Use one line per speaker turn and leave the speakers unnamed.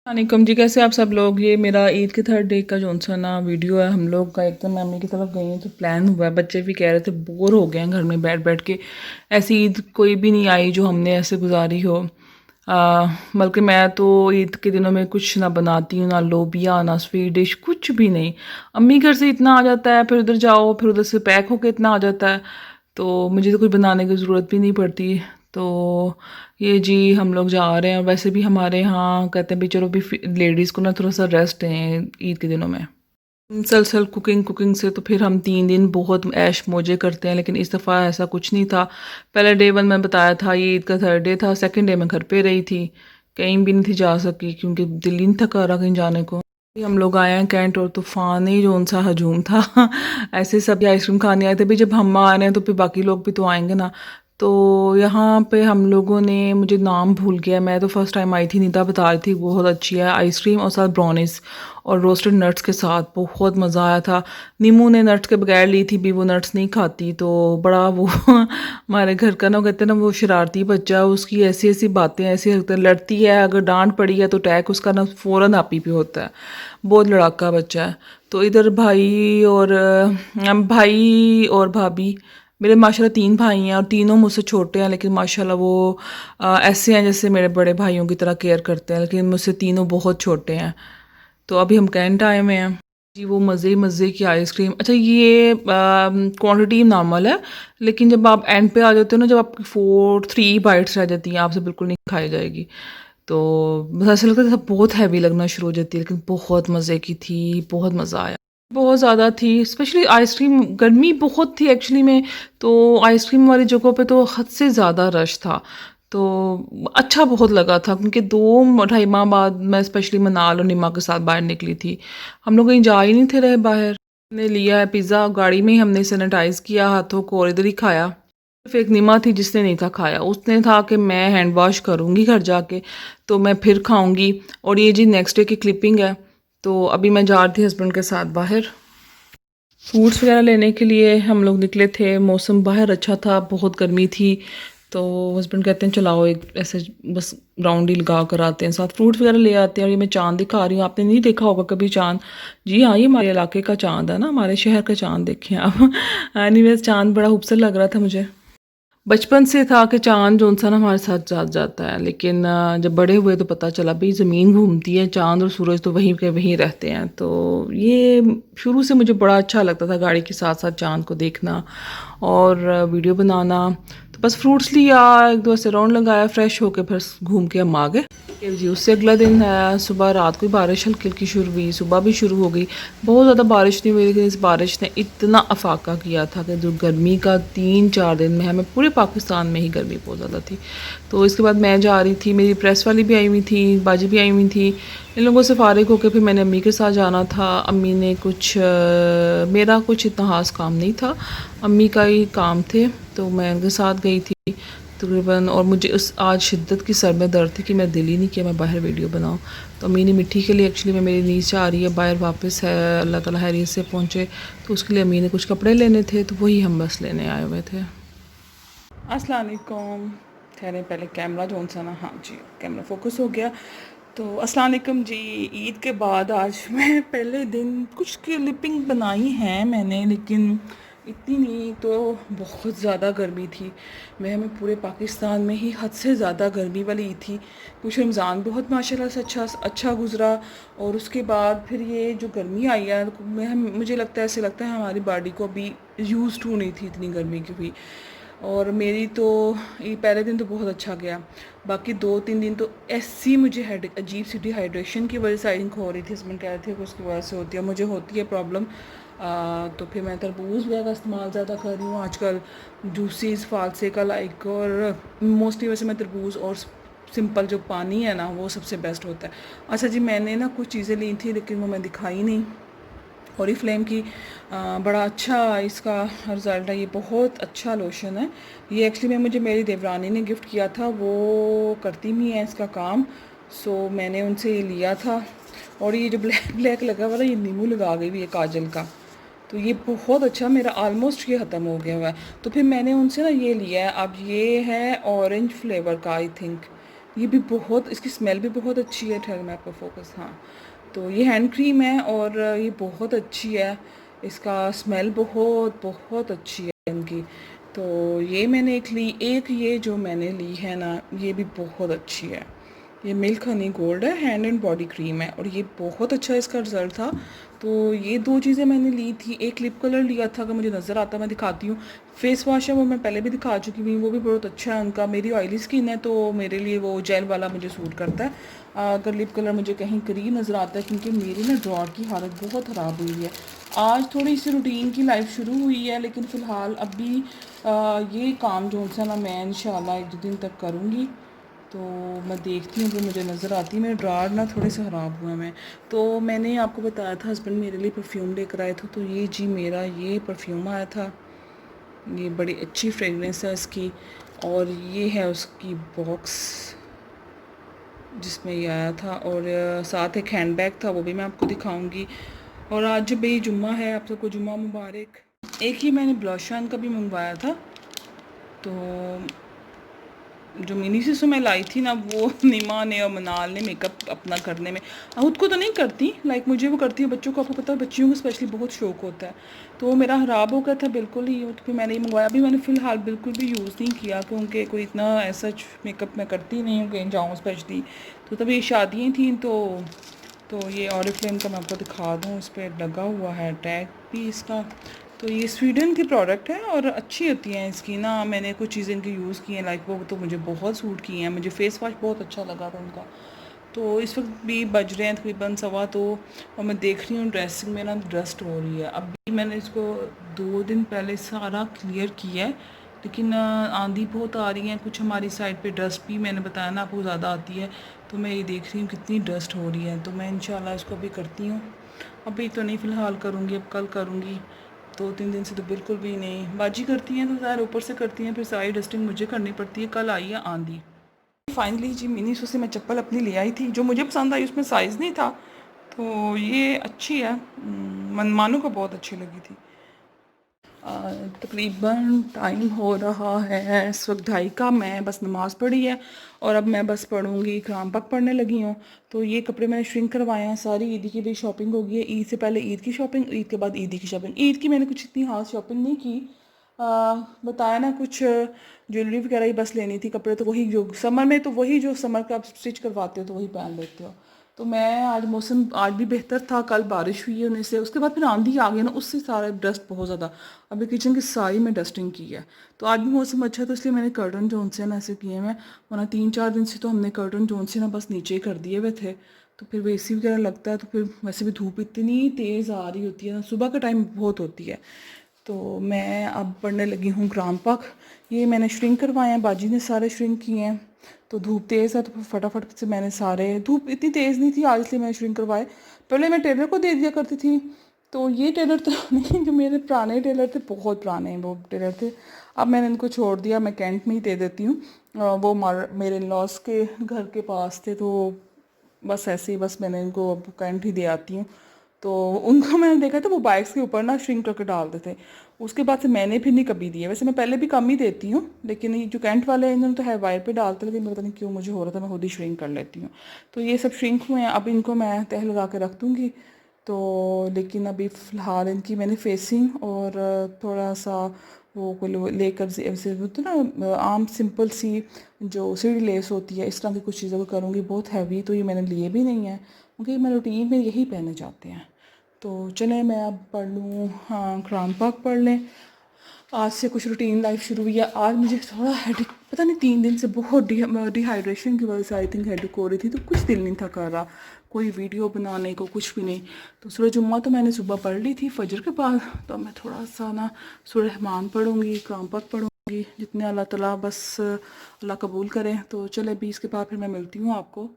वालेकुम जी, कैसे आप सब लोग। ये मेरा ईद के थर्ड डे का जो सा ना वीडियो है, हम लोग का एकदम मम्मी की तरफ गई हैं तो प्लान हुआ है। बच्चे भी कह रहे थे बोर हो गए हैं घर में बैठ बैठ के, ऐसी ईद कोई भी नहीं आई जो हमने ऐसे गुजारी हो। बल्कि मैं तो ईद के दिनों में कुछ ना बनाती हूँ, ना लोबिया ना स्वीट डिश, कुछ भी नहीं। अम्मी घर से इतना आ जाता है, फिर उधर जाओ, फिर उधर से पैक होके इतना आ जाता है, तो मुझे तो कुछ बनाने की ज़रूरत भी नहीं पड़ती। तो ये जी हम लोग जा रहे हैं, और वैसे भी हमारे यहाँ कहते हैं भी चलो भी लेडीज़ को ना थोड़ा सा रेस्ट है ईद के दिनों में। मुसलसल कुकिंग कुकिंग से तो फिर हम 3 दिन बहुत ऐश मौजे करते हैं, लेकिन इस दफ़ा ऐसा कुछ नहीं था। पहले डे 1 में बताया था, ये ईद का थर्ड डे था। सेकंड डे मैं घर पे रही थी, कहीं भी नहीं थी जा सकी क्योंकि दिल ही नहीं था कर रहा कहीं जाने को। हम लोग आए हैं कैंट, और तूफान ही जो सा हजूम था ऐसे सब आइसक्रीम खाने आए थे भी, जब हम आ रहे हैं तो फिर बाकी लोग भी तो आएंगे ना। तो यहाँ पे हम लोगों ने, मुझे नाम भूल गया, मैं तो फर्स्ट टाइम आई थी, नीता बता रही थी बहुत अच्छी है आइसक्रीम, और साथ ब्राउनीज और रोस्टेड नट्स के साथ बहुत मज़ा आया था। नीमू ने नट्स के बगैर ली थी भी, वो नट्स नहीं खाती, तो बड़ा वो हमारे घर का ना, कहते हैं ना वो शरारती बच्चा, उसकी ऐसी ऐसी बातें, ऐसी हरकतें, लड़ती है, अगर डांट पड़ी है तो टैक उसका ना फ़ौरन आपी पे होता है। बहुत लड़ाका बच्चा है। तो इधर भाई और भाभी, मेरे माशाल्लाह 3 भाई हैं और तीनों मुझसे छोटे हैं, लेकिन माशाल्लाह वो ऐसे हैं जैसे मेरे बड़े भाइयों की तरह केयर करते हैं, लेकिन मुझसे तीनों बहुत छोटे हैं। तो अभी हम कैंट आए हुए हैं जी। वो मज़े मज़े की आइसक्रीम, अच्छा ये क्वांटिटी नॉर्मल है, लेकिन जब आप एंड पे आ जाते हो ना, जब आपकी 3 बाइट्स रह जाती हैं, आपसे बिल्कुल नहीं खाई जाएगी। तो बस ऐसा लगता था बहुत हैवी लगना शुरू हो जाती है, लेकिन बहुत मज़े की थी, बहुत मज़ा आया। बहुत ज़्यादा थी, स्पेशली आइसक्रीम, गर्मी बहुत थी एक्चुअली में, तो आइसक्रीम वाली जगहों पे तो हद से ज़्यादा रश था। तो अच्छा बहुत लगा था, क्योंकि 2 ढाई माह बाद मैं स्पेशली मनाल और निमा के साथ बाहर निकली थी। हम लोग कहीं जा ही नहीं थे रहे बाहर। हमने लिया है पिज़्ज़ा, गाड़ी में ही हमने सैनिटाइज़ किया हाथों को और इधर ही खाया। सिर्फ एक निमा थी जिसने नहीं था खाया, उसने था कि मैं हैंड वॉश करूँगी घर जाके, तो मैं फिर खाऊँगी। और ये जी नेक्स्ट डे की क्लिपिंग है। तो अभी मैं जा रही थी हस्बैंड के साथ बाहर फ्रूट्स वगैरह लेने के लिए। हम लोग निकले थे, मौसम बाहर अच्छा था, बहुत गर्मी थी। तो हस्बैंड कहते हैं चलाओ एक ऐसे बस राउंड ही लगा कर आते हैं, साथ फ्रूट्स वगैरह ले आते हैं। और ये मैं चांद दिखा रही हूँ, आपने नहीं देखा होगा कभी चांद। जी हाँ, ये हमारे इलाके का चांद है ना, हमारे शहर का चांद देखें आप एनीवेज चांद बड़ा खूबसूरत लग रहा था मुझे। बचपन से था कि चाँद जो सा ना हमारे साथ साथ जाता है, लेकिन जब बड़े हुए तो पता चला भाई ज़मीन घूमती है, चाँद और सूरज तो वहीं के वहीं रहते हैं। तो ये शुरू से मुझे बड़ा अच्छा लगता था गाड़ी के साथ साथ चाँद को देखना और वीडियो बनाना। तो बस फ्रूट्स लिया, एक दो ऐसे राउंड लगाया, फ्रेश होके फिर घूम के हम आ गए। फिर जी उससे अगला दिन है, सुबह रात को बारिश हल्की हल्की शुरू हुई, सुबह भी शुरू हो गई। बहुत ज़्यादा बारिश नहीं हुई, लेकिन इस बारिश ने इतना अफाका किया था कि जो गर्मी का 3-4 दिन में, हमें पूरे पाकिस्तान में ही गर्मी बहुत ज़्यादा थी। तो इसके बाद मैं जा रही थी, मेरी प्रेस वाली भी आई हुई थी, बाजी भी आई हुई थी। इन लोगों से फारिग होकर फिर मैंने अम्मी के साथ जाना था। अम्मी ने कुछ मेरा कुछ इतना ख़ास काम नहीं था, अम्मी का ही काम थे, तो मैं उनके साथ गई थी तकरीबन। और मुझे उस आज शिद्दत की सर में दर्द थी कि मैं दिल ही नहीं किया मैं बाहर वीडियो बनाऊं। तो अम्मी ने मिट्टी के लिए, एक्चुअली में मेरी नीस जा रही है बाहर वापस है, अल्लाह ताला खैरियत से पहुँचे, तो उसके लिए अम्मी ने कुछ कपड़े लेने थे, तो वही हम बस लेने आए हुए थे। अस्सलाम वालेकुम। ठहरे पहले कैमरा जो सा ना, हाँ जी कैमरा फोकस हो गया। तो अस्सलाम वालेकुम जी। ईद के बाद आज मैं पहले दिन कुछ क्लिपिंग बनाई हैं मैंने, लेकिन इतनी नहीं, तो बहुत ज़्यादा गर्मी थी। मैं पूरे पाकिस्तान में ही हद से ज़्यादा गर्मी वाली ईद थी। कुछ रमज़ान बहुत माशाल्लाह से अच्छा गुज़रा, और उसके बाद फिर ये जो गर्मी आई है, मुझे लगता है, ऐसे लगता है हमारी बॉडी को अभी यूज़ टू नहीं थी इतनी गर्मी की हुई। और मेरी तो ये पहले दिन तो बहुत अच्छा गया, बाकी 2-3 दिन तो ऐसी मुझे अजीब सी डिहाइड्रेशन की वजह से आई थिंक हो रही थी, हस्बैंड कह रहे थे कि उसकी वजह से होती है, मुझे होती है प्रॉब्लम। तो फिर मैं तरबूज वगैरह का इस्तेमाल ज़्यादा कर रही हूँ आजकल, जूसीज फालसे का लाइक, और मोस्टली वैसे मैं तरबूज और सिंपल जो पानी है ना वो सबसे बेस्ट होता है। अच्छा जी, मैंने ना कुछ चीज़ें ली थी, लेकिन वो मैं दिखाई नहीं। ओरिफ्लेम की बड़ा अच्छा इसका रिज़ल्ट है, ये बहुत अच्छा लोशन है। ये एक्चुअली में मुझे मेरी देवरानी ने गिफ्ट किया था, वो करती भी है इसका काम, सो मैंने उनसे ये लिया था। और ये जो ब्लैक ब्लैक लगा हुआ था, ये नींबू लगा गई हुई है काजल का, तो ये बहुत अच्छा, मेरा ऑलमोस्ट ये ख़त्म हो गया हुआ है। तो फिर मैंने उनसे ना ये लिया है, अब ये है ऑरेंज फ्लेवर का आई थिंक, ये भी बहुत, इसकी स्मेल भी बहुत अच्छी है। ठहर मैं आपको फोकस, हाँ, तो ये हैंड क्रीम है और ये बहुत अच्छी है। इसका स्मेल बहुत बहुत अच्छी है इनकी। तो ये मैंने एक ली, एक ये जो मैंने ली है ना, ये भी बहुत अच्छी है। ये मिल्क हनी गोल्ड है, हैंड एंड बॉडी क्रीम है और ये बहुत अच्छा इसका रिज़ल्ट था। तो ये दो चीज़ें मैंने ली थी। एक लिप कलर लिया था, अगर मुझे नज़र आता मैं दिखाती हूँ। फेस वॉश है वो मैं पहले भी दिखा चुकी हुई, वो भी बहुत अच्छा है उनका। मेरी ऑयली स्किन है तो मेरे लिए वो जेल वाला मुझे सूट करता है। अगर लिप कलर मुझे कहीं करीब नज़र आता है, क्योंकि मेरी ना ड्रॉर की हालत बहुत ख़राब हुई है। आज थोड़ी सी रूटीन की लाइफ शुरू हुई है, लेकिन फ़िलहाल अभी ये काम जो है ना मैं इंशाल्लाह 1-2 दिन तक करूँगी। तो मैं देखती हूँ, कि मुझे नज़र आती है। मेरे ड्रार ना थोड़े से ख़राब हुए हैं। तो मैंने आपको बताया था हस्बैंड मेरे लिए परफ्यूम लेकर आए थे, तो ये जी मेरा ये परफ्यूम आया था। ये बड़ी अच्छी फ्रेगरेंस है इसकी और ये है उसकी बॉक्स जिसमें ये आया था। और साथ एक हैंड बैग था, वो भी मैं आपको दिखाऊंगी। और आज भाई जुम्मा है, आप सबको जुम्मा मुबारक। एक ही मैंने ब्लश ऑन का भी मंगवाया था। तो जो मिनी सिसु मैं लाई थी ना, वो निमा ने और मनाल ने मेकअप अपना करने में, खुद को तो नहीं करती, लाइक मुझे वो करती है, बच्चों को आपको पता है बच्चियों को स्पेशली बहुत शौक होता है। तो वो मेरा ख़राब हो गया था बिल्कुल ही, तो फिर मैंने ये मंगवाया। अभी मैंने फ़िलहाल बिल्कुल भी यूज़ नहीं किया, क्योंकि कोई इतना ऐसा मेकअप मैं करती नहीं हूँ कहीं जाऊँ स्पेशली। तो तभी ये शादियाँ थी, तो ये ऑरिफ्लेम का मैं आपको दिखा दूँ, इस पर लगा हुआ है टैग भी इसका। तो ये स्वीडन की प्रोडक्ट है और अच्छी होती हैं इसकी ना। मैंने कुछ चीज़ें इनकी यूज़ की हैं, लाइक वो तो मुझे बहुत सूट की हैं। मुझे फेस वॉश बहुत अच्छा लगा था उनका। तो इस वक्त भी बज रहे हैं तकरीबन 2:15, और मैं देख रही हूँ ड्रेसिंग में ना डस्ट हो रही है। अभी मैंने इसको 2 दिन पहले सारा क्लियर किया है, लेकिन आंधी बहुत आ रही है कुछ हमारी साइड पे। डस्ट भी मैंने बताया ना आपको ज़्यादा आती है, तो मैं ये देख रही हूँ कितनी डस्ट हो रही है। तो मैं इंशाल्लाह इसको अभी करती हूँ, अभी तो नहीं फ़िलहाल करूँगी, अब कल करूँगी। 2-3 दिन से तो बिल्कुल भी नहीं। बाजी करती हैं तो ज़ाहिर ऊपर से करती हैं, फिर सारी डस्टिंग मुझे करनी पड़ती है। कल आई है आंधी। फाइनली जी मिनी शो से मैं चप्पल अपनी ले आई थी, जो मुझे पसंद आई, उसमें साइज़ नहीं था। तो ये अच्छी है, मनमानों को बहुत अच्छी लगी थी। तकरीबन टाइम हो रहा है इस वक्त 2:30 का। मैं बस नमाज़ पढ़ी है और अब मैं बस पढ़ूंगी, कुरान पाक पढ़ने लगी हूँ। तो ये कपड़े मैंने श्रिंक करवाए हैं सारी। ईद की भी शॉपिंग हो गई है। ईद से पहले ईद की शॉपिंग, ईद के बाद ईद की शॉपिंग। ईद की मैंने कुछ इतनी खास शॉपिंग नहीं की। बताया ना, कुछ ज्वेलरी वगैरह ही बस लेनी थी। कपड़े तो वही जो समर में, तो वही जो समर का आप स्टिच करवाते हो तो वही पहन लेते हो। तो मैं आज मौसम आज भी बेहतर था, कल बारिश हुई है होने से, उसके बाद फिर आंधी आ गई ना, उससे सारा डस्ट बहुत ज़्यादा। अभी किचन की सारी में डस्टिंग की है। तो आज भी मौसम अच्छा है, तो इसलिए मैंने कर्टन जोन से ना ऐसे किए हैं। वरना 3-4 दिन से तो हमने कर्टन जोन से ना बस नीचे ही कर दिए हुए थे। तो फिर वो एसी वगैरह लगता है, तो फिर वैसे भी धूप इतनी तेज़ आ रही होती है ना, सुबह का टाइम बहुत होती है। तो मैं अब पढ़ने लगी हूँ कुरान पाक। ये मैंने श्रिंक करवाए हैं, बाजी ने सारे श्रिंक किए हैं। तो धूप तेज़ है तो फटाफट से मैंने सारे, धूप इतनी तेज़ नहीं थी आज, इसलिए मैंने श्रिंक करवाए। पहले मैं टेलर को दे दिया करती थी। तो ये टेलर तो नहीं, जो मेरे पुराने टेलर थे, बहुत पुराने वो टेलर थे। अब मैंने इनको छोड़ दिया, मैं कैंट में ही दे देती हूँ। वो मेरे लॉस के घर के पास थे, तो बस ऐसे ही बस मैंने इनको अब कैंट ही दे आती हूँ। तो उनको मैंने देखा था वो बाइक्स के ऊपर ना श्रिंक करके डालते थे। उसके बाद से मैंने फिर नहीं कभी दिए। वैसे मैं पहले भी कम ही देती हूँ, लेकिन ये जो कैंट वाले हैं इन्होंने तो हेयर वायर पे डालते, लेकिन पता नहीं क्यों मुझे हो रहा था, मैं खुद ही श्रिंक कर लेती हूँ। तो ये सब श्रिंक हुए हैं, अब इनको मैं तह लगा के रख दूँगी। तो लेकिन अभी फ़िलहाल इनकी मैंने फेसिंग और थोड़ा सा वो कोई लेकर ऐसे होते ना आम सिंपल सी जो सीढ़ी लेस होती है, इस तरह की कुछ चीज़ों को करूँगी। बहुत हैवी तो ये मैंने लिए भी नहीं है, क्योंकि मैं रूटीन में यही पहने जाते हैं। तो चलें मैं अब पढ़ लूँ, हाँ कुरान पाक पढ़ लें। आज से कुछ रूटीन लाइफ शुरू हुई है। आज मुझे थोड़ा हेडेक, पता नहीं 3 दिन से बहुत डिहाइड्रेशन की वजह से आई थिंक हेडेक हो रही थी, तो कुछ दिल नहीं था कर रहा कोई वीडियो बनाने को, कुछ भी नहीं। तो सूरह जुम्मा तो मैंने सुबह पढ़ ली थी फजर के बाद। तो मैं थोड़ा सा ना सूरह रहमान पढ़ूँगी, कुरान पाक पढ़ूँगी, जितने अल्लाह ताला बस अल्लाह कबूल करें। तो चले 20 के बाद फिर मैं मिलती हूँ आपको।